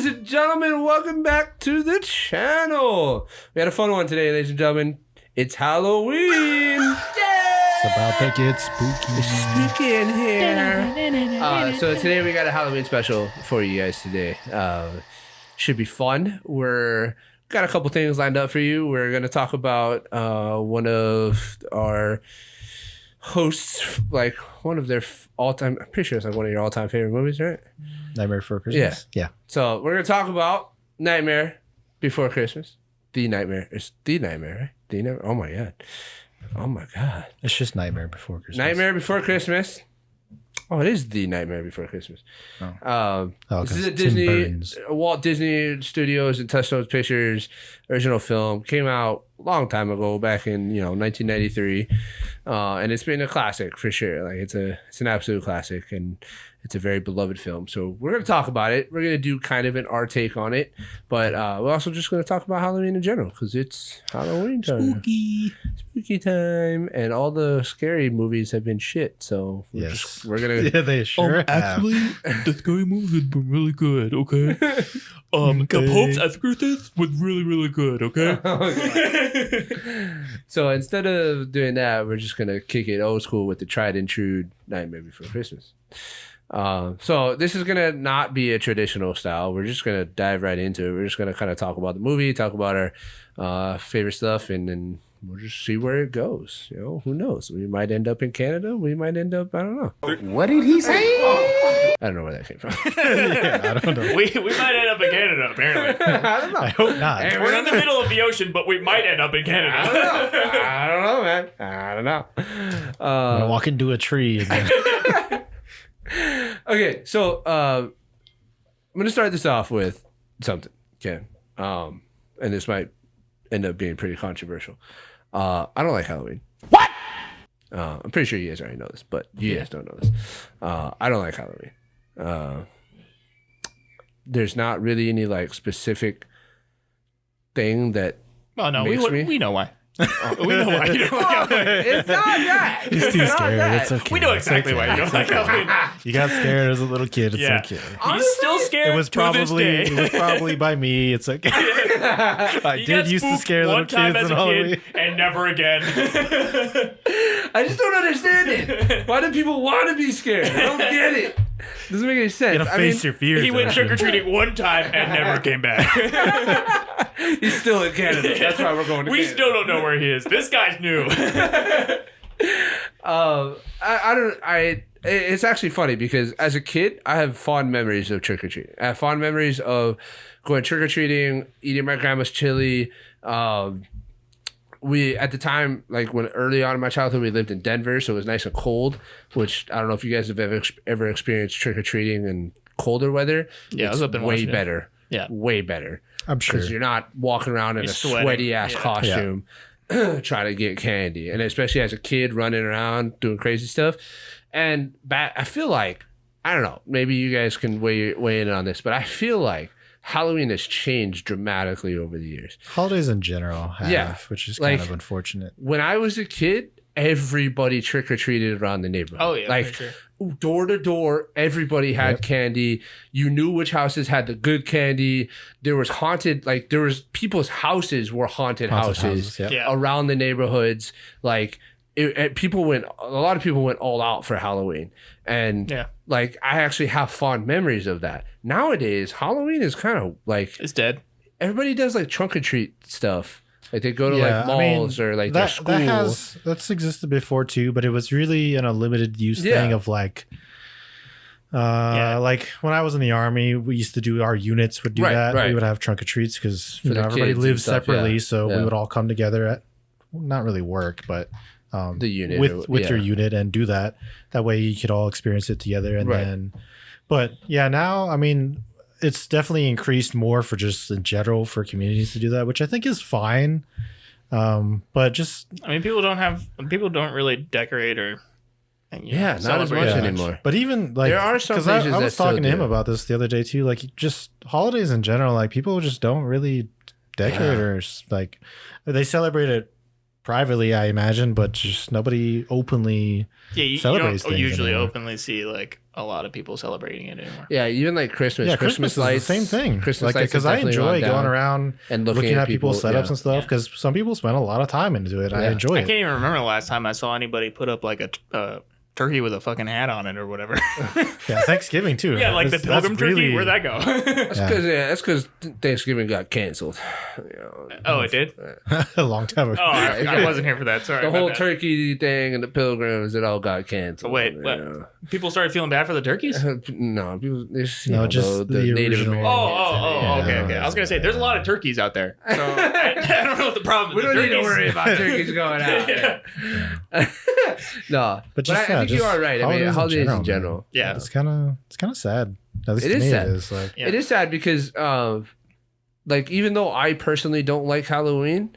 Ladies and gentlemen, welcome back to the channel. We had a fun one today, ladies and gentlemen. It's Halloween. It's about to get spooky. It's spooky in here. So today we got a Halloween special for you guys today. Should be fun. We're got a couple things lined up for you. We're going to talk about one of our hosts, like one of their all-time, I'm pretty sure it's like one of your all-time favorite movies, right? Nightmare Before Christmas? Yeah. So we're going to talk about Nightmare Before Christmas. The Nightmare. It's The Nightmare, right? The Nightmare. Oh, my God. Oh, my God. It's just Nightmare Before Christmas. Nightmare Before Christmas. Oh, it is The Nightmare Before Christmas. This is a Walt Disney Studios and Touchstone Pictures original film. Came out a long time ago, back in 1993, and it's been a classic for sure. Like it's an absolute classic, and it's a very beloved film. So we're gonna talk about it. We're gonna do kind of our take on it, but we're also just gonna talk about Halloween in general because it's Halloween time, spooky time, and all the scary movies have been shit. So we're gonna they sure have. Actually, the scary movies have been really good. Okay. The Pope's Exorcist was really, really good. Okay. So instead of doing that, we're just gonna kick it old school with the tried and true Nightmare Before Christmas. So this is gonna not be a traditional style. We're just gonna dive right into it. We're just gonna kind of talk about the movie, talk about our favorite stuff, and then we'll just see where it goes. Who knows? We might end up in Canada. We might end up, I don't know. What did he say? I don't know where that came from. I don't know. We might end up in Canada, apparently. I don't know. I hope not. Hey, We're in the middle of the ocean, but we might end up in Canada. I don't know, man. I don't know. I'm gonna walk into a tree and then Okay, so I'm gonna start this off with something. Okay, and this might end up being pretty controversial. I don't like Halloween. What? I'm pretty sure you guys already know this, but you guys don't know this. I don't like Halloween. There's not really any like specific thing that Oh no, makes me. we know why. We know why you don't like Halloween. It's not that. he's too scared. It's okay. We know It's exactly okay. why you don't like Halloween. You got scared as a little kid. It's Yeah. okay. He's still scared. It was to this day. probably by me. It's okay. I He did got used to spooked scare little one time kids as and a all kid and never again. I just don't understand it. Why do people want to be scared? I don't get it. Doesn't make any sense. You gotta face your fears. He went Ashton. trick or treating one time and never came back. He's still in Canada. That's why we're going to We Canada. still don't know where he is. This guy's new. It's actually funny because as a kid, I have fond memories of trick or treating. I have fond memories of going trick or treating, eating my grandma's chili. We at the time, like when early on in my childhood, we lived in Denver, so it was nice and cold. Which I don't know if you guys have ever experienced trick or treating in colder weather. Yeah, I it's was up in way Washington. better. Yeah. Way better. I'm sure. Because you're not walking around in You're a sweating. sweaty ass Yeah. costume trying to get candy. And especially as a kid running around doing crazy stuff. And I feel like, I don't know, maybe you guys can weigh in on this, but I feel like Halloween has changed dramatically over the years. Holidays in general have, which is kind like- of unfortunate. When I was a kid, everybody trick-or-treated around the neighborhood. Oh, yeah, like for sure. door to door, everybody had Yep. candy. You knew which houses had the good candy. There was people's houses were haunted houses Yep. Yeah. around the neighborhoods. Like a lot of people went all out for Halloween. And Yeah. like I actually have fond memories of that. Nowadays, Halloween is kind of like It's dead. everybody does like trunk or treat stuff. Like they go to like malls or like their school. That's existed before too, but it was really in a limited use thing of like like when I was in the army, we used to do our units would do that. Right. We would have trunk or treats because For the everybody kids and lives stuff, separately, yeah. so Yeah. we would all come together at not really work, but The unit with or- your yeah. unit and do that. That way you could all experience it together, and Right. then. But yeah, now I mean, it's definitely increased more for just in general for communities to do that, which I think is fine. But just I mean, people don't really decorate or not as much anymore. But even like There are some because I places was that still talking to him do. about this the other day too. Like just holidays in general, like people just don't really decorate or like they celebrate it privately, I imagine, but just nobody openly celebrates don't things usually anymore. openly see like a lot of people celebrating it anymore. Yeah, even like Christmas. Yeah, Christmas Christmas lights. is the same thing. Christmas Like, lights because have I definitely enjoy gone down going around and looking at people's people, setups and stuff, because some people spend a lot of time into it. I Yeah. enjoy I it. can't even remember the last time I saw anybody put up like a turkey with a fucking hat on it or whatever. Yeah, Thanksgiving too. Yeah, like the That's pilgrim turkey. really- Where'd that go? That's because Thanksgiving got canceled. Oh, it did? a long time ago. Oh, I wasn't here for that. Sorry. The my whole bad. turkey thing and the pilgrims, it all got canceled. Wait, what? People started feeling bad for the turkeys? No, people. Just, No, just the Native original- Americans. Okay. I was gonna say there's a lot of turkeys out there, so I don't know what the problem. We with don't the need to turkeys. worry about turkeys going out. Yeah. No, But I think you are right. I mean, holidays in man. general. Yeah. It's kind of sad. At least It to is me, sad. it is. Like, Yeah. It is sad because, like, even though I personally don't like Halloween,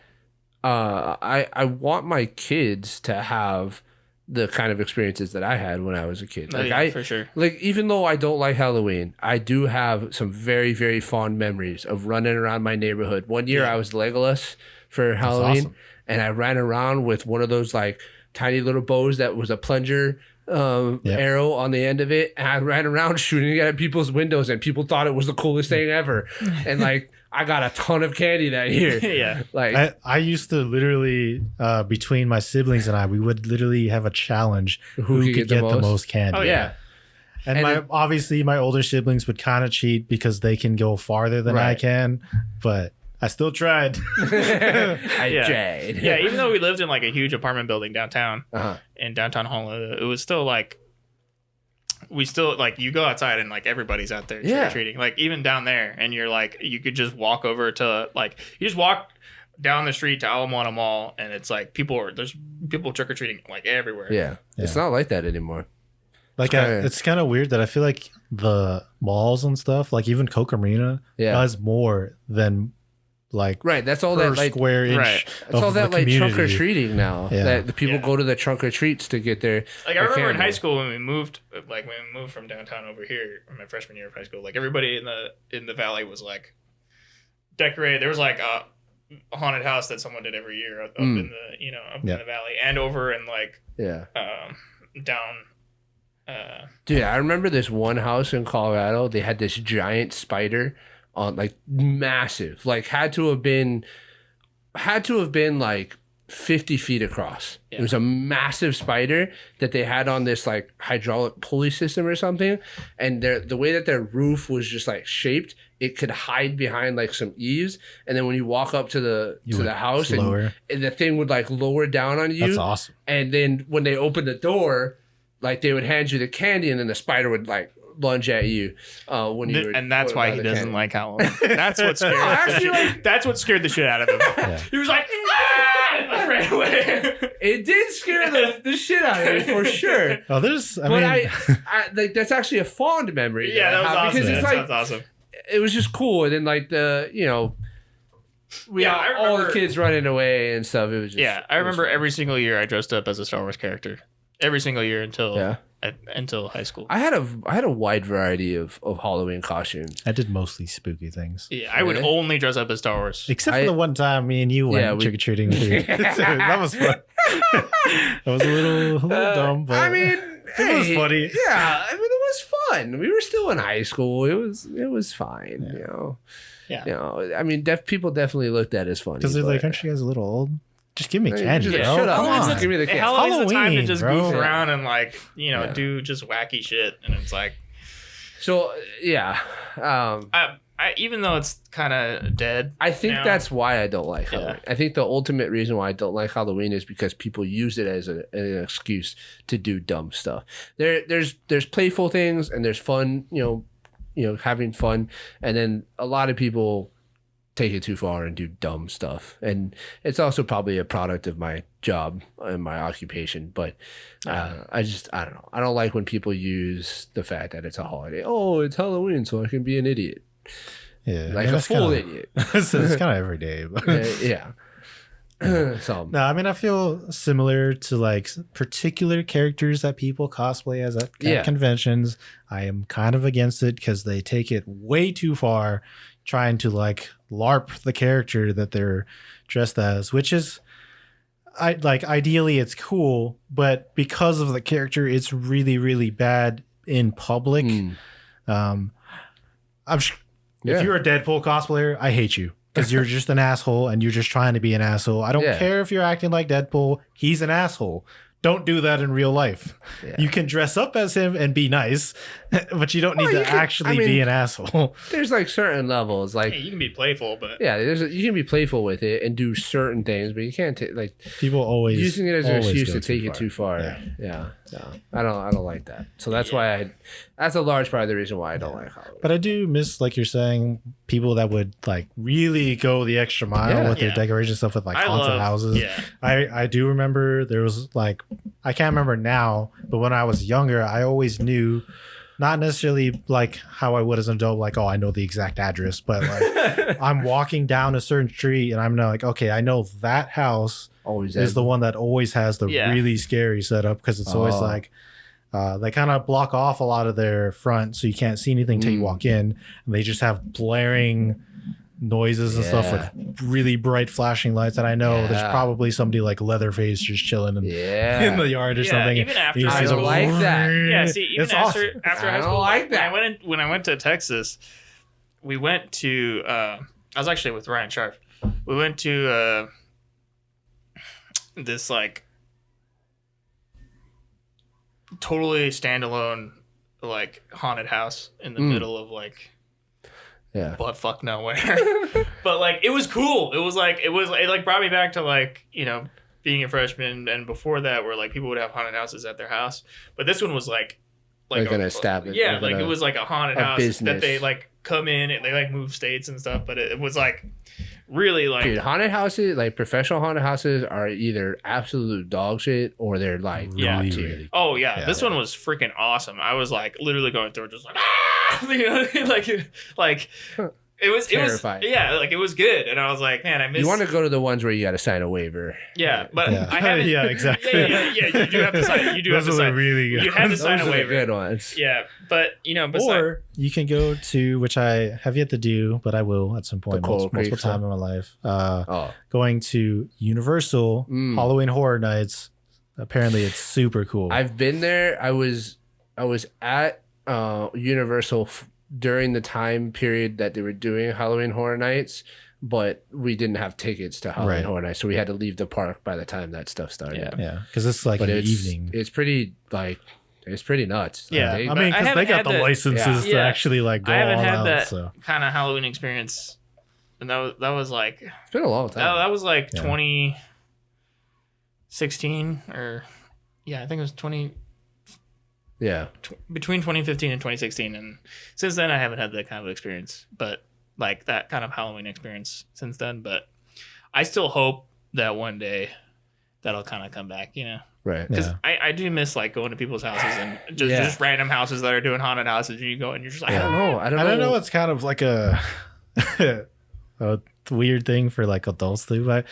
I want my kids to have the kind of experiences that I had when I was a kid. Oh, Like yeah, I, for sure. like even though I don't like Halloween, I do have some very, very fond memories of running around my neighborhood. One year I was Legolas for Halloween, awesome. and I ran around with one of those like tiny little bows that was a plunger arrow on the end of it, and I ran around shooting at people's windows, and people thought it was the coolest thing ever. And like I got a ton of candy that year. Yeah. Like I used to literally, between my siblings and I, we would literally have a challenge who could get the most candy. Oh, yeah. And And obviously my older siblings would kind of cheat because they can go farther than I Right. can, but I still tried. I Yeah. tried. Yeah, even though we lived in like a huge apartment building downtown, Uh-huh. in downtown Honolulu, it was still like we still like you go outside and like everybody's out there trick Yeah. or treating. Like even down there, and you're like you could just walk over to like you just walk down the street to Ala Moana Mall, and it's like there's people trick or treating like everywhere. Yeah. It's not like that anymore. Like Okay. it's kind of weird that I feel like the malls and stuff, like even Coca Marina, Yeah. does more than like Right. That's all per that like square inch Right. that's all of that the like community. trunk or treating now. Yeah. That the people Yeah. go to the trunk or treats to get their Like I remember in candy. high school when we moved from downtown over here, my freshman year of high school, like everybody in the valley was like decorated. There was like a haunted house that someone did every year up in the up in the valley and over in like Yeah. down. Dude, I remember this one house in Colorado. They had this giant spider on like massive, like had to have been like 50 feet across. Yeah. It was a massive spider that they had on this like hydraulic pulley system or something. And the way that their roof was just like shaped, it could hide behind like some eaves. And then when you walk up to the house and the thing would like lower down on you. That's awesome. And then when they opened the door, like they would hand you the candy, and then the spider would like lunge at you when you were. And that's going why by he the doesn't candy. like Halloween. That's what scared. actually, like- that's what scared the shit out of him. Yeah. He was like, "Ah!" and like, ran away. It did scare the shit out of me for sure. Oh, there's. I But mean, I like that's actually a fond memory. Yeah, that I was have, awesome. because it's That like sounds awesome. it was just cool, and then like we Yeah, had I all the remember- kids running away and stuff. It was just Yeah, I it was remember fun. every single year I dressed up as a Star Wars character. Every single year until high school. I had a wide variety of Halloween costumes. I did mostly spooky things. Yeah, I would Really? only dress up as Star Wars. Except for the one time me and you Yeah, went we- trick or treating. That was fun. That was a little dumb, but I mean, it was funny. Yeah, I mean, it was fun. We were still in high school. It was fine. Yeah. You know. Yeah. You know, I mean, people definitely looked at it as funny because they're but- like, "Aren't you guys a little old? Just give me Hey, candy, just bro. shut up. Come Just on." give me the candy. Halloween's the time to Halloween, just bro. goof Yeah. around and like Yeah. do just wacky shit, and it's like So yeah, I even though it's kind of dead. I think now, that's why I don't like Yeah. Halloween. I think the ultimate reason why I don't like Halloween is because people use it as an excuse to do dumb stuff. There's playful things and there's fun, having fun, and then a lot of people take it too far and do dumb stuff. And it's also probably a product of my job and my occupation. But I don't know. I don't like when people use the fact that it's a holiday. Oh, it's Halloween, so I can be an idiot. Yeah, Like a that's full kinda- idiot. it's kind of every day. But. Yeah. So No, I mean, I feel similar to like particular characters that people cosplay as at Yeah. conventions. I am kind of against it because they take it way too far, trying to like LARP the character that they're dressed as, which is, ideally it's cool, but because of the character, it's really, really bad in public. If you're a Deadpool cosplayer, I hate you. Because you're just an asshole and you're just trying to be an asshole. I don't care if you're acting like Deadpool. He's an asshole. Don't do that in real life. Yeah. You can dress up as him and be nice, but you don't need to actually be an asshole. There's like certain levels, like you can be playful, but you can be playful with it and do certain things, but you can't take like people always using it as an excuse to take it too far. Yeah. I don't like that. So that's why that's a large part of the reason why I don't like Halloween. But I do miss, like you're saying, people that would like really go the extra mile with their decoration stuff with like haunted houses. Yeah. I do remember there was like, I can't remember now, but when I was younger, I always knew, not necessarily like how I would as an adult, like, oh, I know the exact address, but like I'm walking down a certain street and I'm like, okay, I know that house always is the one that always has the really scary setup, because it's always like they kind of block off a lot of their front so you can't see anything till you walk in, and they just have blaring noises and stuff with really bright flashing lights. And I know there's probably somebody like Leatherface just chilling in the yard or something. Even after I don't like that. Yeah, see, even after high school, like that. When I went to Texas, we went to I was actually with Ryan Sharp. We went to this like totally standalone like haunted house in the middle of like butt fuck nowhere. But like it was cool. It like brought me back to like, you know, being a freshman, and before that where like people would have haunted houses at their house. But this one was like an established, it was like a haunted house business that they like come in and they like move states and stuff, but it was like really like, dude, haunted houses, like professional haunted houses, are either absolute dog shit or they're like really. Oh yeah, this one was freaking awesome. I was like literally going through it just like you know, like it was terrifying. Like it was good, and I was like, man, I miss. You want to go to the ones where you got to sign a waiver. Yeah, but I haven't. Exactly. Yeah, you do have to sign. You do have to sign. Really good. You have to sign a waiver. Good ones. Yeah, but you know, or you can go to, which I have yet to do, but I will at some point, multiple times in my life. Going to Universal Halloween Horror Nights. Apparently, it's super cool. I've been there. I was at Universal during the time period that they were doing Halloween Horror Nights, but we didn't have tickets to Halloween Horror Nights, so we had to leave the park by the time that stuff started. Yeah, because it's like in the evening. It's pretty like it's pretty nuts. Yeah, I mean, because they got the licenses to actually like go all out. I haven't had that kind of Halloween experience, and that was like it's been a long time. That was like 2016 or I think it was 20. Yeah, between 2015 and 2016, and since then I haven't had that kind of experience, but like that kind of Halloween experience since then. But I still hope that one day that'll kind of come back, you know? Right. Because I do miss like going to people's houses and just random houses that are doing haunted houses, and you go and you're just like, I don't know. I don't know. It's kind of like a weird thing for like adults to do, but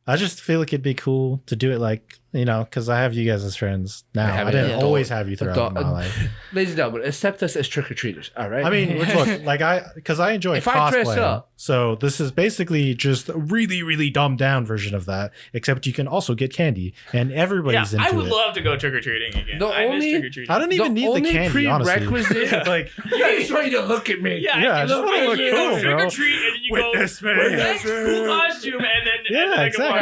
I just feel like it'd be cool to do it, like, you know, because I have you guys as friends now. I didn't always have you throughout my life. Ladies and gentlemen, accept us as trick-or-treaters, all right? I mean, look, like because I enjoy cosplay. So this is basically just a really, really dumbed down version of that, except you can also get candy, and everybody's into it. I would love to go trick-or-treating again. I miss trick-or-treating. I don't even need the candy, honestly. Like, I just want you to look at me. I just want to look cool, bro. Trick-or-treat, and you Witness go, that's cool costume, and then exactly.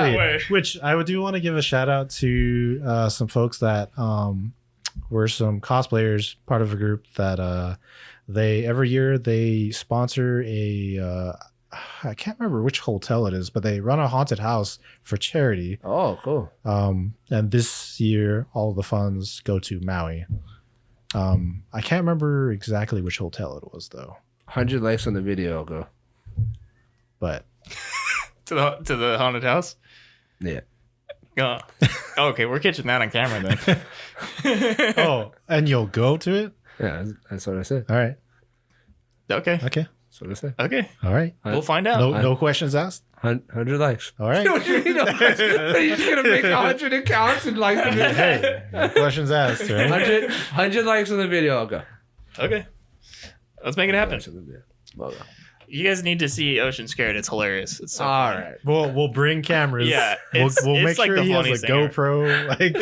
Which I do want to give a shout out to some folks that were some cosplayers, part of a group that they every year they sponsor a I can't remember which hotel it is, but they run a haunted house for charity. Oh, cool. And this year all the funds go to Maui. I can't remember exactly which hotel it was though. 100 likes on the video, I'll go. But to the haunted house? Yeah. Oh, okay, we're catching that on camera then. Oh, and you'll go to it? Yeah, that's what I said. All right. Okay. That's what I said. Okay. All right. We'll find out. No questions asked? 100 likes. All right. What do you mean? Are you just going to make 100 accounts and like... Hey, no questions asked, right? 100 likes on the video, I'll go. Okay. Let's make it happen. You guys need to see Ocean Scared. It's hilarious. It's so all funny. right. We'll bring cameras. Yeah, we'll make sure he has a GoPro. Like,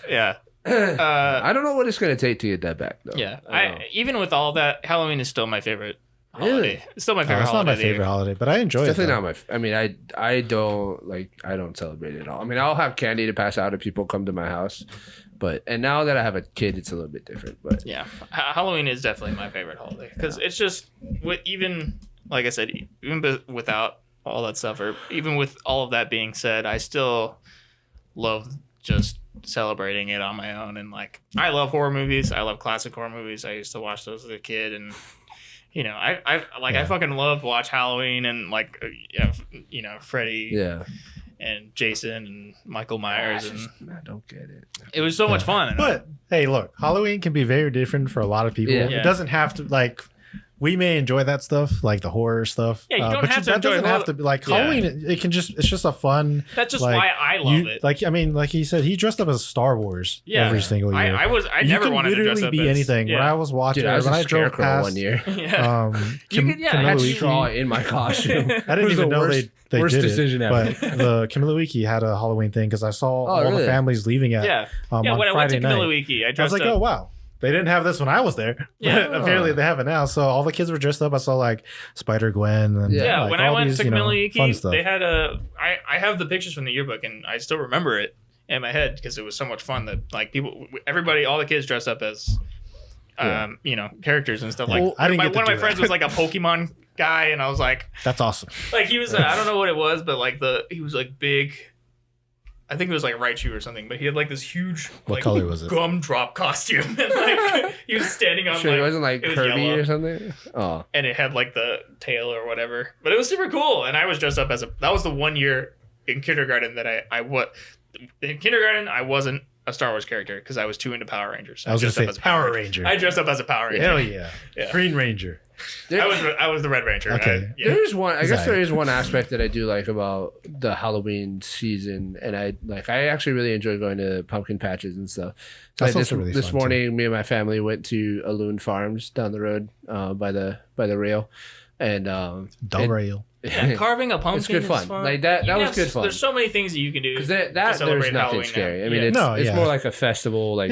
yeah. I don't know what it's gonna take to get that back though. Yeah, even with all that, Halloween is still my favorite holiday. It's still my favorite. It's not my favorite holiday, but I enjoy it's it. Definitely not my. I mean, I don't celebrate it at all. I mean, I'll have candy to pass out if people come to my house, and now that I have a kid, it's a little bit different. But yeah, Halloween is definitely my favorite holiday because it's just even like I said, even without all that stuff, or even with all of that being said, I still love just celebrating it on my own. And like, I love horror movies. I love classic horror movies. I used to watch those as a kid, and you know, I fucking love to watch Halloween and like, Freddy, and Jason and Michael Myers, I don't get it. It was so much fun. But hey, look, Halloween can be very different for a lot of people. It doesn't have to like. We may enjoy that stuff, like the horror stuff. Yeah, you don't have to enjoy it. That doesn't have to be like Halloween. It can it's just a fun. That's just why I love it. Like, I mean, like he said, he dressed up as Star Wars every single year. I never wanted to dress up as... be anything. When I was watching, I drove past 1 year. I had to draw in my costume. I didn't even know they worst did decision it, ever. But the Camilla Wiki had a Halloween thing because I saw all the families leaving it. When I went to Camilla Wiki, I was like, oh wow. They didn't have this when I was there. Yeah. But apparently they have it now. So all the kids were dressed up. I saw like Spider-Gwen. And like, when I went to Camilla Wiki, they had I have the pictures from the yearbook and I still remember it in my head because it was so much fun that like all the kids dressed up as, characters and stuff. Like one of my friends was like a Pokemon guy and I was like, that's awesome. Like he was, I don't know what it was, but like he was like big. I think it was like Raichu or something, but he had like this huge color was it? Gumdrop costume, and like he was standing on. It wasn't like Kirby or something. Oh, and it had like the tail or whatever, but it was super cool. And I was dressed up as that was the 1 year in kindergarten that in kindergarten I wasn't a Star Wars character because I was too into Power Rangers. I was just say Power Ranger. I dressed up as a Power Ranger. Hell yeah, Green Ranger. I was the Red Ranger. Okay. There's one. I guess there is one aspect that I do like about the Halloween season, and I actually really enjoy going to pumpkin patches and stuff. So this morning, me and my family went to Aloon Farms down the road by the rail, and rail. Yeah, carving a pumpkin. It's good fun. Like that was good fun. There's so many things that you can do. Because there's nothing Halloween scary. now. I mean, it's more like a festival. Like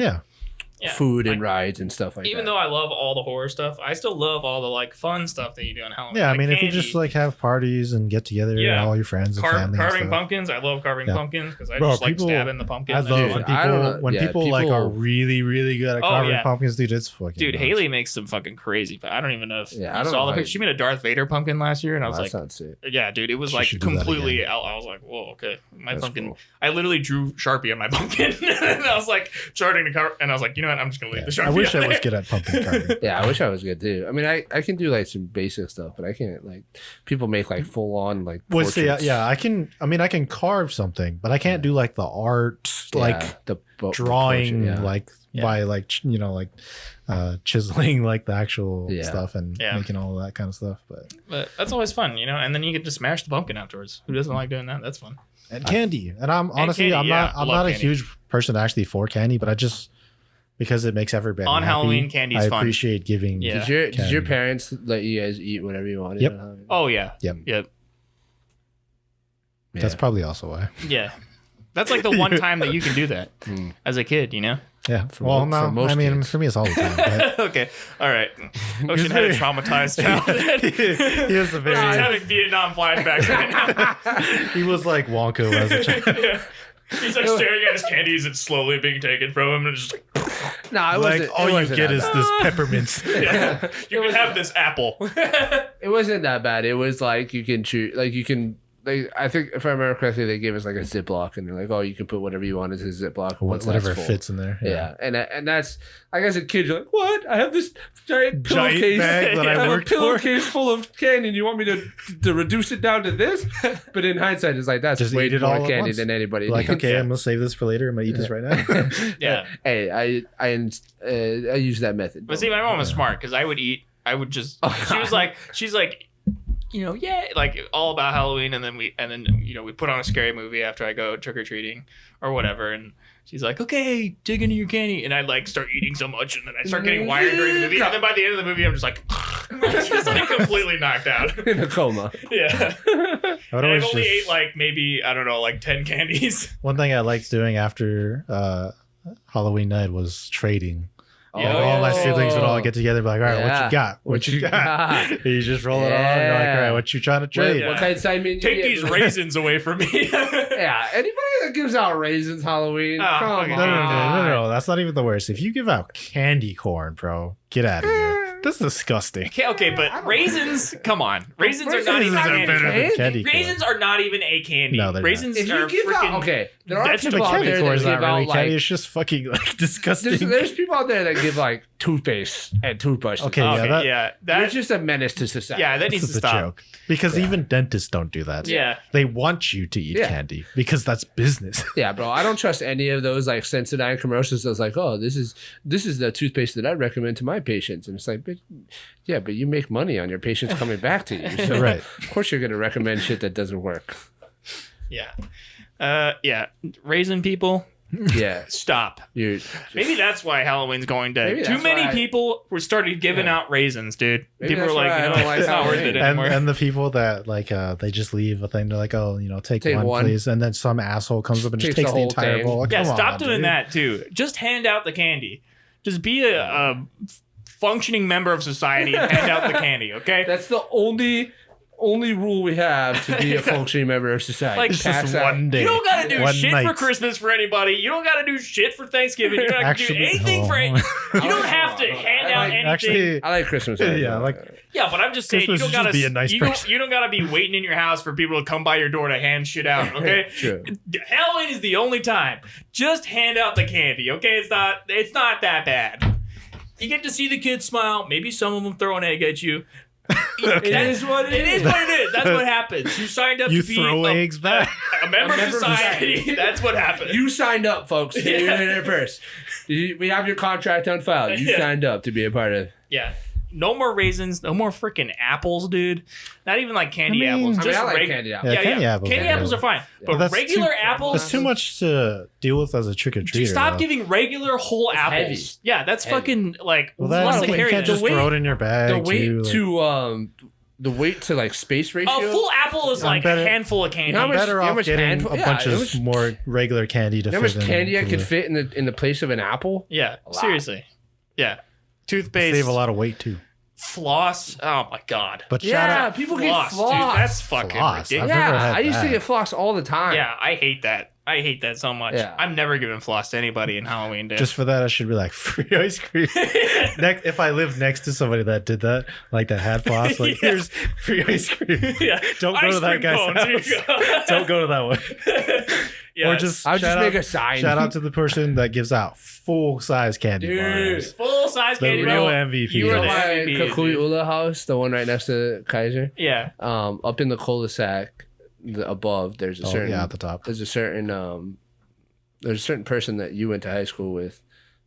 food and rides and stuff like that. Even though I love all the horror stuff, I still love all the like fun stuff that you do on Halloween. Yeah, like I mean, candy. if you just like have parties and get together, all your friends and family, carving pumpkins. I love carving pumpkins because I just like stabbing the pumpkin. I love when people like are really, really good at carving pumpkins, dude. It's fucking. Dude, Haley makes some fucking crazy. But I don't even know if you saw the picture. She made a Darth Vader pumpkin last year, and I was like, yeah, dude, it was like completely out. I was like, whoa, okay, my pumpkin. I literally drew Sharpie on my pumpkin, and I was like starting to cover, and I was like, you know what, I'm just gonna leave the Sharpie. I wish I was good at pumpkin carving. Yeah, I wish I was good too. I mean, I can do like some basic stuff, but I can't like people make like full on like portraits. I can carve something, but I can't do like the art, like the drawing, by like chiseling like the actual stuff and making all of that kind of stuff. But that's always fun, and then you get to smash the pumpkin afterwards. Who doesn't like doing that? That's fun. And candy. And I'm honestly, I'm not a huge person actually for candy, but I just because it makes everybody on happy, Halloween candy's fun. I appreciate giving. Yeah. Did your parents let you guys eat whatever you wanted? Yep. Oh yeah. Yep. That's probably also why. Yeah. That's like the one time that you can do that as a kid, Yeah. For me, it's all the time. But... Okay. All right. Ocean had a traumatized childhood. He was a very... He's having Vietnam flashbacks right now. He was like Wonka as a child. Yeah. He's like staring at his candy as it's slowly being taken from him, and it's just like, no, all you get is this peppermint. Yeah. You can have this apple. It wasn't that bad. It was like you can choose, like you can. I think if I remember correctly, they gave us like a Ziploc, and they're like, "Oh, you can put whatever you want into the Ziploc, whatever fits in there." Yeah, and that's like as a kid, you're like, "What? I have this giant pillowcase bag that I worked for, pillowcase full of candy, and you want me to reduce it down to this?" But in hindsight, it's like that's just way more candy than anybody. Like, okay, I'm gonna save this for later. I'm gonna eat this right now. Yeah. Hey, I use that method. But see, my mom was smart because I would just. She's like. yeah, like all about Halloween, and then we put on a scary movie after I go trick or treating or whatever, and she's like, okay, dig into your candy, and I like start eating so much, and then I start getting wired during the movie, and then by the end of the movie, I'm just like, just like completely knocked out in a coma. Yeah, and I've only ate like maybe I don't know like 10 candies. One thing I liked doing after Halloween night was trading. Yeah. All my siblings would all get together and be like, all right, what you got? What you got? You just roll it on and you're like, all right, what you trying to trade? What kind of assignment? Take these raisins away from me. Yeah, anybody that gives out raisins Halloween, come on. No, that's not even the worst. If you give out candy corn, bro, get out of here. That's disgusting. Okay, but raisins, come on. Raisins are not even candy. Raisins are not even a candy. No, raisins if are give freaking... out, okay, there are people out candy there corn that is not give really out like... candy. It's just fucking like disgusting. There's people out there that give like toothpaste and toothbrushes. Okay, they're just a menace to society. Yeah, that needs to stop. Joke. Because even dentists don't do that. Yeah. They want you to eat candy because that's business. Yeah, bro. I don't trust any of those like Sensodyne commercials that's like, oh, this is the toothpaste that I recommend to my patients. And it's like, but you make money on your patients coming back to you. So right. Of course you're gonna recommend shit that doesn't work. Yeah. Raisin people. Yeah. Stop. Maybe that's why Halloween's going dead. Too many people were started giving out raisins, dude. People were like, it's not worth it anymore. And the people that like they just leave a thing. They're like, oh, take one, please. And then some asshole comes up and just takes the entire bowl. Yeah, stop doing that too. Just hand out the candy. Just be a functioning member of society and hand out the candy, okay? That's the only rule we have to be a functioning member of society. Like just one day. You don't gotta do shit for Christmas for anybody. You don't gotta do shit for Thanksgiving. You don't have to do anything for it. You don't have to hand out anything. Actually, I like Christmas. Yeah, but I'm just saying Christmas you don't gotta be a nice person. You don't gotta be waiting in your house for people to come by your door to hand shit out. Okay, True. Halloween is the only time. Just hand out the candy. Okay, it's not that bad. You get to see the kids smile. Maybe some of them throw an egg at you. It is what it is. That's what happens. You signed up to be throw eggs back. A member of society. That's what happened. You signed up, folks. You heard it first. We have your contract on file. You signed up to be a part of. Yeah. No more raisins. No more freaking apples, dude. Not even like candy apples. Just I like candy apples. Yeah, candy apples. Candy apples are fine. But regular apples. That's too much to deal with as a trick or treater. Dude, stop giving regular whole apples. Heavy. Yeah, that's fucking like. Well, you can't just throw it in your bag. The weight to like space ratio. A full apple is like a handful of candy. I'm better off getting a bunch of more regular candy to fit in. How much candy I could fit in the place of an apple? Yeah, seriously. Yeah. Toothpaste. Save a lot of weight too. Floss. Oh my god. But people get floss. Dude, that's fucking ridiculous. I used to get floss all the time. Yeah, I hate that. I hate that so much. Yeah. I'm never giving floss to anybody in Halloween Day. Just for that, I should be like, free ice cream. If I lived next to somebody that did that, like that had floss, like, here's free ice cream. Yeah. Don't go to that guy's house. Don't go to that one. Yeah. Or just I'll just make a sign. Shout out to the person that gives out full-size candy bars. Full-size candy bars. The real MVP. You know my Kakui'ula house, the one right next to Kaiser? Yeah. Up in the cul-de-sac, above, there's a certain... at the top. There's a certain person that you went to high school with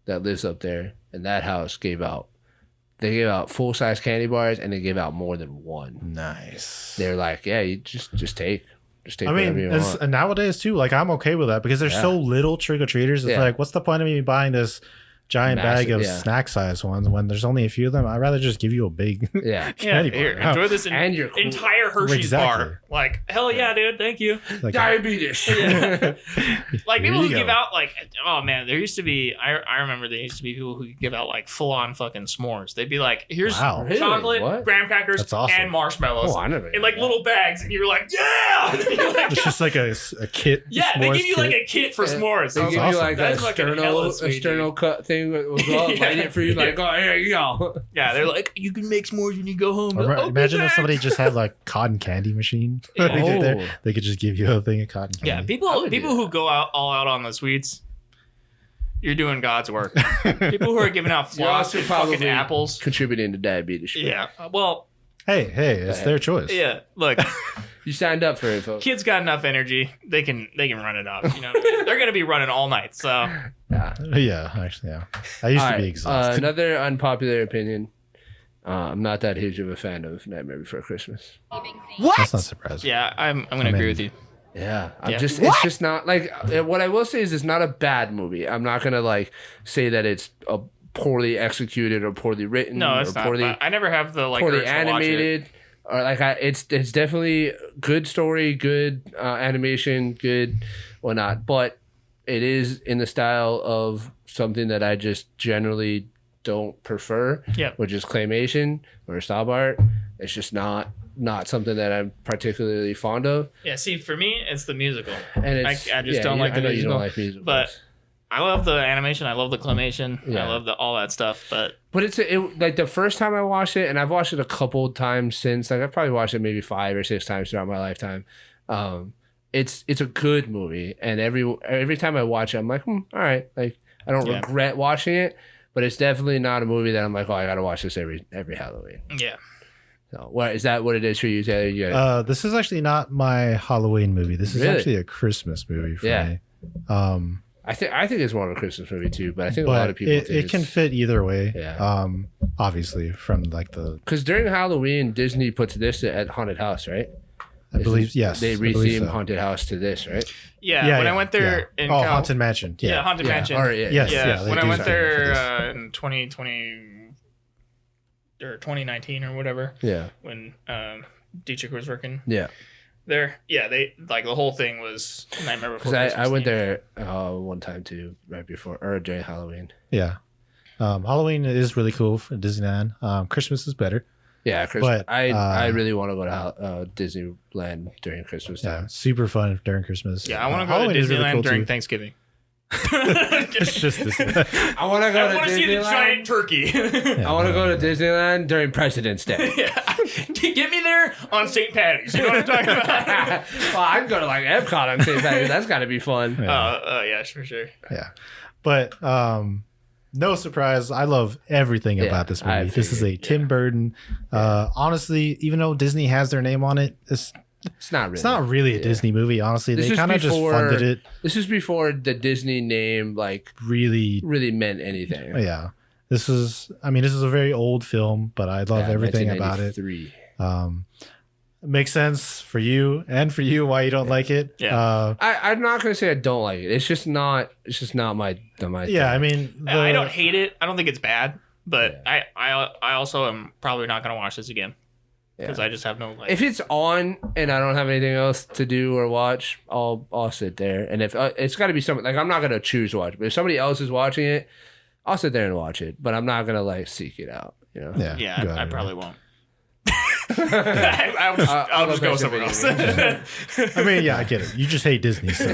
that lives up there, and that house gave out full-size candy bars, and they gave out more than one. Nice. They're like, yeah, you just take. I mean, and nowadays too, like I'm okay with that because there's so little trick-or-treaters. It's like, what's the point of me buying this giant bag of snack-sized ones when there's only a few of them? I'd rather just give you a big candy bar. Here, enjoy this entire Hershey's bar. Like, hell yeah, dude, thank you. Like, diabetes. Like people who give out like, oh man, there used to be. I remember there used to be people who give out like full-on fucking s'mores. They'd be like, here's chocolate, graham crackers, and marshmallows in like little bags, and you're like, yeah. It's just like a kit. Yeah, they give you like a kit for s'mores. They give you like a sternal cut thing. Light it for you, like, oh, here you go. Yeah, they're like, you can make s'mores when you go home. Imagine if somebody just had like cotton candy machine. They could just give you a thing of cotton candy. Yeah, people who go all out on the sweets, you're doing God's work. People who are giving out floss and fucking apples, contributing to diabetes. Yeah, well, hey, it's their choice. Yeah, look. You signed up for it, folks. Kids got enough energy; they can run it off. You know, what I mean? They're gonna be running all night. So yeah, actually, yeah. I used to be exhausted. Another unpopular opinion: I'm not that huge of a fan of Nightmare Before Christmas. What? That's not surprising. Yeah, I'm gonna agree with you. Yeah, it's just not like what I will say is it's not a bad movie. I'm not gonna like say that it's a poorly executed or poorly written. No, it's not. I never have the like poorly animated or like it's definitely good story, good animation, good whatnot, but it is in the style of something that I just generally don't prefer. Yeah, which is claymation or stop art. It's just not something that I'm particularly fond of. Yeah, see, for me, it's the musical. And I just don't like the musical. You don't like musicals. But I love the animation. I love the claymation. Yeah. I love all that stuff. But it's like the first time I watched it, and I've watched it a couple times since. Like I've probably watched it maybe 5 or 6 times throughout my lifetime. It's a good movie, and every time I watch it, I'm like, all right. Like I don't regret watching it, but it's definitely not a movie that I'm like, oh, I gotta watch this every Halloween. Yeah. So, is that what it is for you, Taylor? This is actually not my Halloween movie. This is actually a Christmas movie for me. I think it's more of a Christmas movie too, but I think a lot of people it can fit either way. Yeah. Obviously from like because during Halloween, Disney puts this at Haunted House, right? I believe yes. They rethemed Haunted House to this, right? Yeah. When I went there in Haunted Mansion. Yeah, Haunted Mansion. Yes. When I went there in 2020 or 2019 or whatever. Yeah. When Dietrich was working. Yeah. There. Yeah. They like the whole thing was Nightmare Before Christmas. I went there one time too, right before or during Halloween. Yeah. Halloween is really cool for Disneyland. Christmas is better. Yeah, Christmas. But, I really want to go to Disneyland during Christmas time. Yeah, super fun during Christmas. Yeah, I want to go to Disneyland really cool during Thanksgiving. It's just this. I want to go to Disneyland. I want to see the giant turkey. I want to go to Disneyland during President's Day. Yeah. Get me there on St. Patty's. You know what I'm talking about? Well, I can go to like Epcot on St. Patty's. That's got to be fun. Yeah, for sure. Yeah, but no surprise, I love everything about this movie. This is a Tim Burton. Honestly, even though Disney has their name on it, it's not really a Disney movie. Honestly, they kind of just funded it. This is before the Disney name like really meant anything. Yeah, this is a very old film, but I love everything about it. It makes sense for you why you don't like it. Yeah. I'm not gonna say I don't like it. It's just not my yeah, I mean I don't hate it. I don't think it's bad, but I also am probably not gonna watch this again. Because I just have no if it's on and I don't have anything else to do or watch, I'll sit there. And if it's got to be something like I'm not gonna choose to watch it, but if somebody else is watching it, I'll sit there and watch it. But I'm not gonna like seek it out. You know? Yeah, I probably won't. I'll just go somewhere else. I mean, yeah, I get it. You just hate Disney, so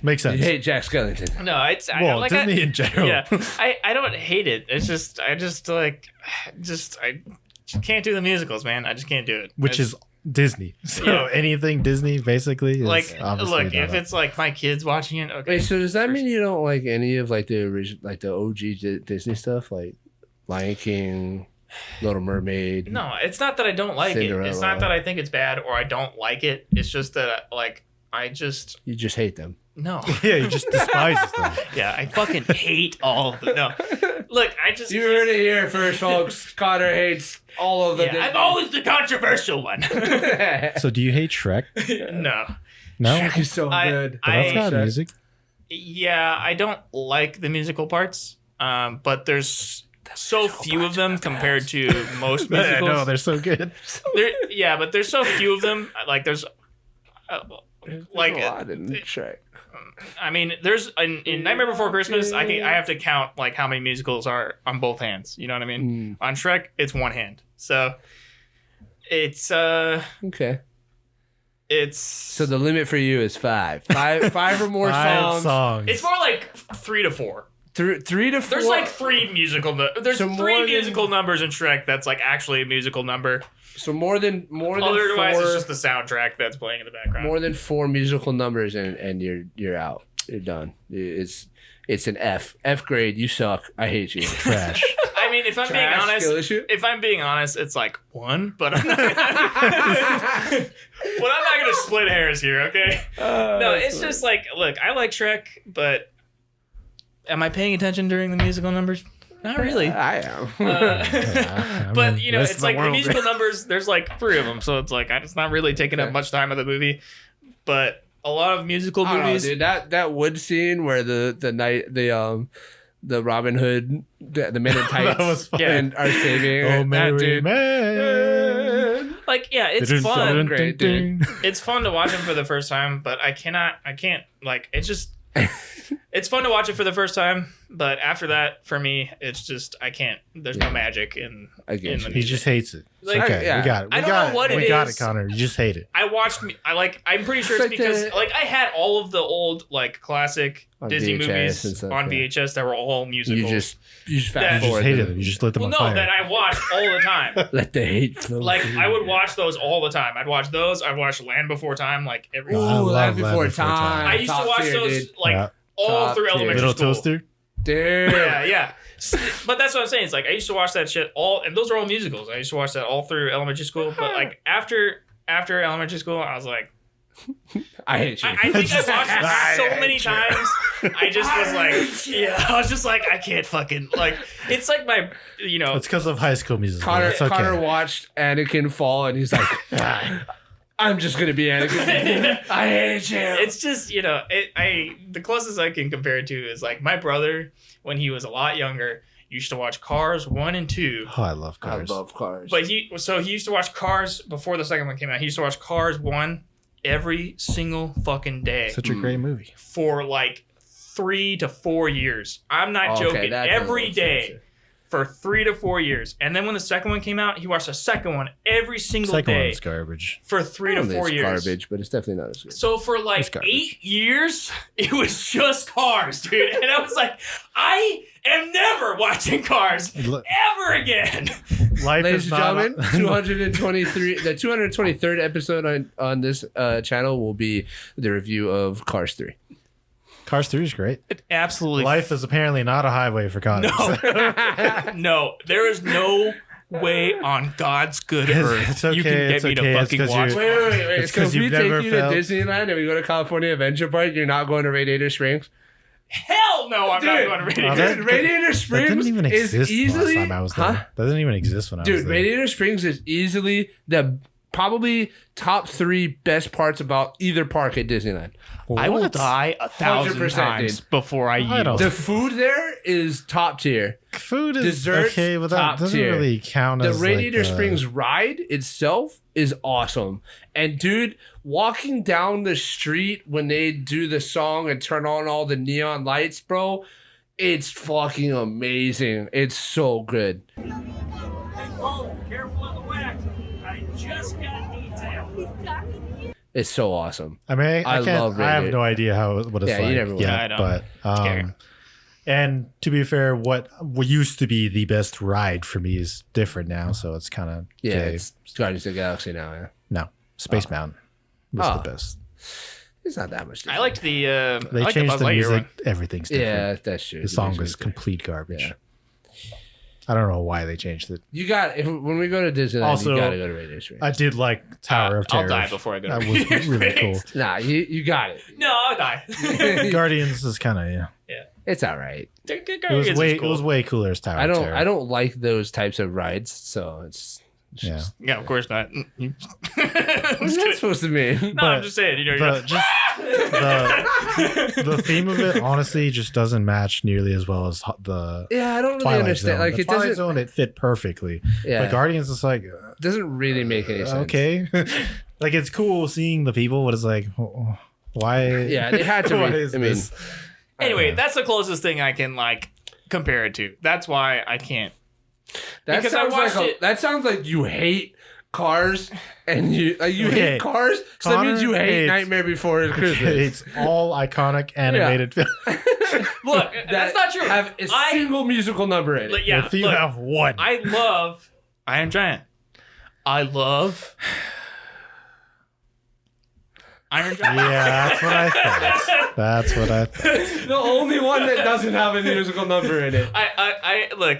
makes sense. You hate Jack Skellington. No, it's Disney in general. Yeah, I don't hate it. It's just I can't do the musicals, man. I just can't do it. Which is Disney. So anything Disney basically is look, if it's like my kids watching it, okay. Wait, so does that mean you don't like any of like the original, like the OG Disney stuff, like Lion King, Little Mermaid? No, it's not that I don't like Cinderella. It. It's not that I think it's bad or I don't like it. It's just that you just hate them. No. Yeah, you just despise them. Yeah, I fucking hate all of them. No. Look, You heard it here first, folks. Connor hates all of them. Yeah, I'm always the controversial one. So do you hate Shrek? No. Shrek is so good. But that's got music. Yeah, I don't like the musical parts, but there's so few of them compared to most musicals. No, they're so good. But there's so few of them. Like there's like a lot in Shrek. I mean, there's in Nightmare Before Christmas. I have to count like how many musicals are on both hands. You know what I mean? On Shrek, it's one hand. So it's okay. It's so the limit for you is five or more songs. It's more like 3 to 4. 3 to 4. There's like 3 musical. There's 3 musical numbers in Shrek. That's like actually a musical number. So more than otherwise 4, it's just the soundtrack that's playing in the background. More than 4 musical numbers and you're out. You're done. It's an F. F grade. You suck. I hate you. Trash. I mean, if I'm being honest, it's like 1, but I'm not gonna split hairs here, okay? No, it's just like, look, I like Shrek, but am I paying attention during the musical numbers? Not really. I am. But you know, it's like the musical numbers. There's like 3 of them, so it's like it's not really taking up much time of the movie. But a lot of musical movies, dude. That wood scene where the Robin Hood, the men in tights, and are saving. Oh, Mary, man. Like, yeah, it's fun. Great, dude. It's fun to watch them for the first time, but I can't like, it's just. It's fun to watch it for the first time, but after that, for me, it's just I can't. There's no magic in. I get you. He just hates it. Like, okay, we got it. I don't know what it is. We got it, Connor. You just hate it. I'm pretty sure it's because I had all of the old like classic Disney movies on VHS that were all musicals. You just fast forward. You just hated them. You just lit them on fire. That I watched all the time. Let the hate flow. Like I would watch those all the time. I'd watch those. I'd watch Land Before Time. Like every. Land Before Time. I used to watch those like all through elementary Little school. Toaster. Dude. Yeah. But that's what I'm saying. It's like I used to watch that shit and those are all musicals. I used to watch that all through elementary school. But like after elementary school, I was like, I hate you. I think I watched it so many times. I just was like, I was just like, I can't fucking like. It's like my, It's because of High School Musical. Connor watched Anakin fall, and he's like, I'm just gonna be Anakin. I hate you. It's just the closest I can compare it to is like my brother when he was a lot younger used to watch Cars 1 and 2. Oh, I love Cars. But he used to watch Cars before the second one came out. He used to watch Cars 1 every single fucking day. Such a great movie. For like 3 to 4 years. I'm not joking. Every day. For 3 to 4 years. And then when the second one came out, he watched the second one every single day. Second one's garbage. For 3 to 4 years. Garbage, but it's definitely not as good. So for like 8 years, it was just Cars, dude. And I was like, I am never watching Cars ever again. Ladies and gentlemen, 223. The 223rd episode on this channel will be the review of Cars 3. Cars 3 is great. It absolutely. Life is apparently not a highway for Connor. No, there is no way on God's good earth you can get me to fucking watch. Wait. So if we take you to Disneyland and we go to California Adventure Park, you're not going to Radiator Springs? Hell no, I'm not going to Radiator Springs. Radiator Springs didn't even exist easily. Last time I was there. That doesn't even exist when I was there. Dude, Radiator Springs is easily the probably top 3 best parts about either park at Disneyland. I will die 1,000 times before I use. The food there is top tier. Food is dessert, okay, but that doesn't really count as the Radiator Springs ride itself is awesome. And dude, walking down the street when they do the song and turn on all the neon lights, bro, it's fucking amazing. It's so good. Hey, Paul, careful of the wax. I just got detailed. It's so awesome. I mean, I have no idea what it's like. You never will. Yeah, but and to be fair, what used to be the best ride for me is different now, so it's kind of it's Guardians of the Galaxy now. Yeah. No, Space Mountain was the best. It's not that much different. I liked the. They changed the music. Everything's different. Yeah, that's true. The song was complete garbage. Yeah. I don't know why they changed it. When we go to Disneyland, also, you gotta go to Radiator Springs. I did like Tower of Terror. I'll die before I go to That was really cool. Nah, you got it. No, I'll die. Guardians is kind of Yeah. It's all right. It was way cooler as Tower of Terror. I don't like those types of rides, so it's yeah, of course not. What's that supposed to mean? No, I'm just saying. The theme of it honestly just doesn't match nearly as well as the I don't really Twilight understand. Zone. Like the it Twilight doesn't. Zone, it fit perfectly. Yeah, but Guardians is like doesn't really make any sense. Okay, like it's cool seeing the people, but it's like why? Yeah, they had to. Anyway, that's the closest thing I can like compare it to. That's why I can't. That sounds like you hate Cars and you hate Cars. So that means you hate Nightmare Before Christmas. It's all iconic animated film. Look, that's not true. Have a single musical number in it. If you have one, I am Giant. I love Iron Giant. Yeah, that's what I thought. The only one that doesn't have a musical number in it. I look.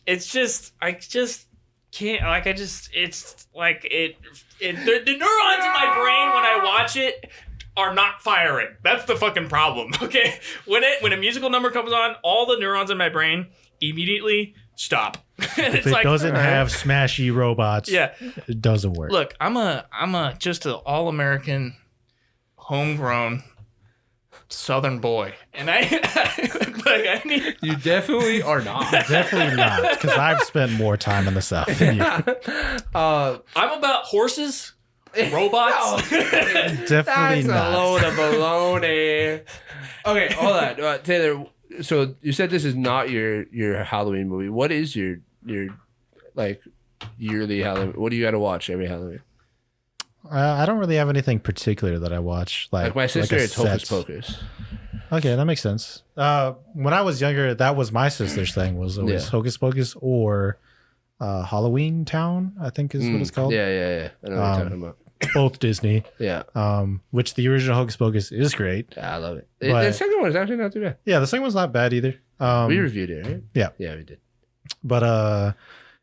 It's just I just can't it's like the neurons in my brain when I watch it are not firing. That's the fucking problem. Okay, when a musical number comes on, all the neurons in my brain immediately stop. If it doesn't have smashy robots, it doesn't work. Look, I'm a just an all-American, homegrown Southern boy, and I need. You definitely are not. Definitely not, because I've spent more time in the South than you. I'm about horses, robots. Definitely That's not. a load of baloney. Okay, hold on, Taylor. So you said this is not your Halloween movie. What is your like yearly Halloween? What do you got to watch every Halloween? I don't really have anything particular that I watch. Like my sister, it's Hocus Pocus. Okay, that makes sense. When I was younger, that was my sister's thing. Was always Hocus Pocus or Halloween Town, I think is what it's called. Yeah. I know what you're talking about. Both Disney. Yeah. Which the original Hocus Pocus is great. Yeah, I love it. The second one is actually not too bad. Yeah, the second one's not bad either. We reviewed it, right? Yeah. Yeah, we did. But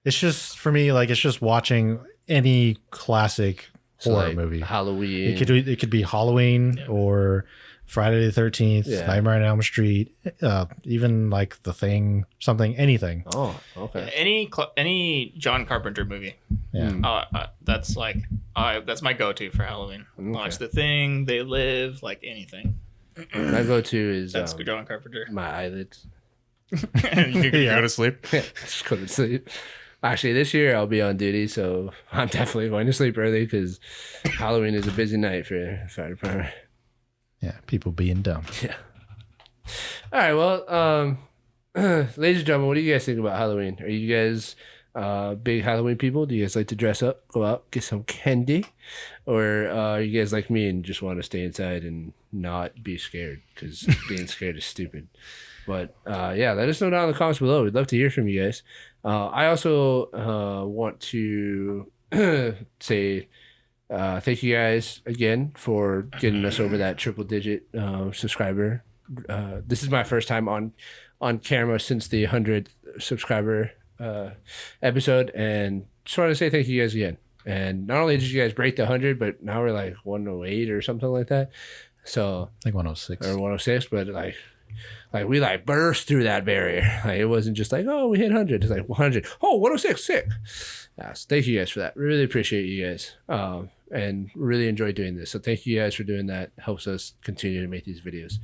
it's just for me, like it's just watching any classic horror movie. Halloween. It could be Halloween or Friday the 13th, Nightmare on Elm Street, even like The Thing, something, anything. Oh, okay. Any John Carpenter movie. Yeah. That's that's my go-to for Halloween. Okay. Watch The Thing, They Live, like anything. My go-to is that's John Carpenter. My eyelids. You can go to sleep. Just go to sleep. Actually, this year I'll be on duty, so I'm definitely going to sleep early because Halloween is a busy night for the fire department. Yeah, people being dumb. Yeah. All right, well, ladies and gentlemen, what do you guys think about Halloween? Are you guys big Halloween people? Do you guys like to dress up, go out, get some candy? Or are you guys like me and just want to stay inside and not be scared? Because being scared is stupid. But yeah, let us know down in the comments below. We'd love to hear from you guys. I also want to say thank you guys again for getting us over that triple-digit subscriber. This is my first time on camera since the 100th subscriber episode, and just want to say thank you guys again. And not only did you guys break the 100, but now we're like 108 or something like that. So I think 106 or 106, but like we like burst through that barrier. Like it wasn't just like, oh, we hit 100. It's like 100. Oh, 106, sick. So thank you guys for that. Really appreciate you guys. And really enjoy doing this. So thank you guys for doing that. Helps us continue to make these videos.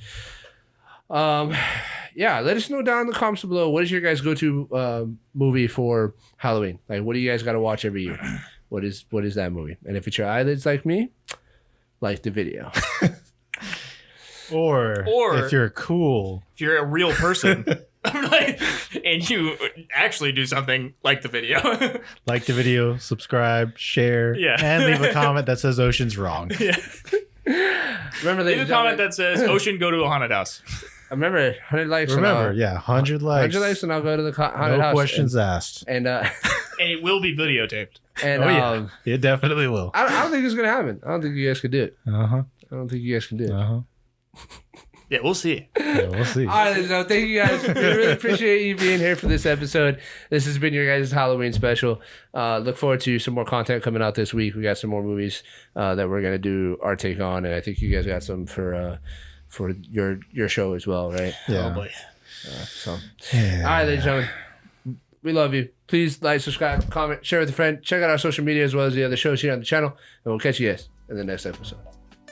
Yeah, let us know down in the comments below. What is your guys' go-to movie for Halloween? Like, what do you guys got to watch every year? What is that movie? And if it's your eyelids like me, like the video. Or if you're cool, if you're a real person, and you actually do something like the video, like the video, subscribe, share, and leave a comment that says Ocean's wrong. Yeah. Remember, leave a comment that says Ocean go to a haunted house. Remember, 100 likes. 100 likes. 100 likes, and I'll go to the haunted house. No questions asked. And and it will be videotaped. And it definitely will. I don't think it's gonna happen. I don't think you guys could do it. I don't think you guys can do it. Yeah, we'll see. Yeah, we'll see. All right, so thank you guys. We really appreciate you being here for this episode. This has been your guys' Halloween special. Look forward to some more content coming out this week. We got some more movies that we're gonna do our take on, and I think you guys got some for your show as well, right? Yeah. Probably. All right, ladies and gentlemen, we love you. Please like, subscribe, comment, share with a friend. Check out our social media as well as the other shows here on the channel, and we'll catch you guys in the next episode.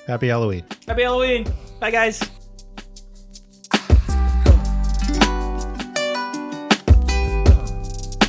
Happy Halloween. Happy Halloween. Bye, guys.